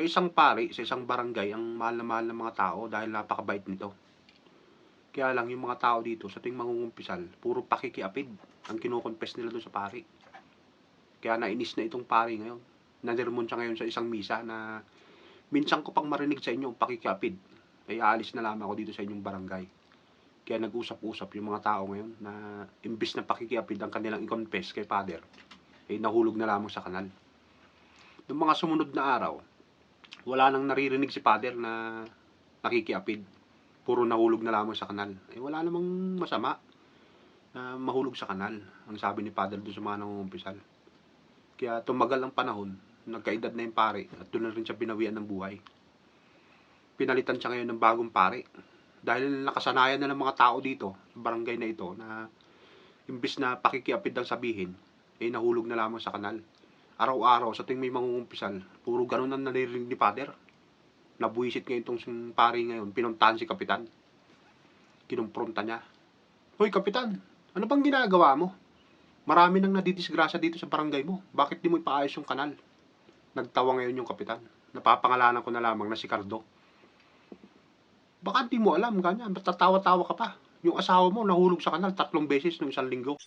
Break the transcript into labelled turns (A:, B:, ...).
A: May isang pari sa isang barangay ang mahal na mahal ng mga tao dahil napakabait nito. Kaya lang yung mga tao dito sa tuwing mangungumpisal, puro pakikiapid ang kino-confess nila doon sa pari. Kaya nainis na itong pari ngayon. Nadirmon siya ngayon sa isang misa na minsan ko pang marinig sa inyo ang pakikiapid. Ay aalis na lamang ako dito sa inyong barangay. Kaya nag-usap-usap yung mga tao ngayon na imbis na pakikiapid ang kanilang i-confess kay Father, ay nahulog na lamang sa kanal. Noong mga sumunod na araw, wala nang naririnig si Father na nakikiapid. Puro nahulog na lamang sa kanal. Wala namang masama na mahulog sa kanal, ang sabi ni Father doon sa mga nangungumpisal. Kaya tumagal ang panahon, nagkaedad na yung pare at doon na rin siya binawian ng buhay. Pinalitan siya ngayon ng bagong pare. Dahil nakasanayan na ng mga tao dito, sa barangay na ito, na imbis na pakikiapid ang sabihin, nahulog na lamang sa kanal. Araw-araw, sa tuwing may mangungumpisal, puro ganun ang naririnig ni Father. Nabuisit ngayon itong pare ngayon, pinuntahan si Kapitan. Kinumpronta niya. Hoy Kapitan, ano bang ginagawa mo? Marami nang nadidisgrasya dito sa barangay mo. Bakit di mo ipaayos yung kanal? Nagtawa ngayon yung Kapitan. Napapangalanan ko na lamang na si Cardo. Baka di mo alam, ganyan. Tatawa-tawa ka pa. Yung asawa mo nahulog sa kanal 3 beses nung 1 linggo.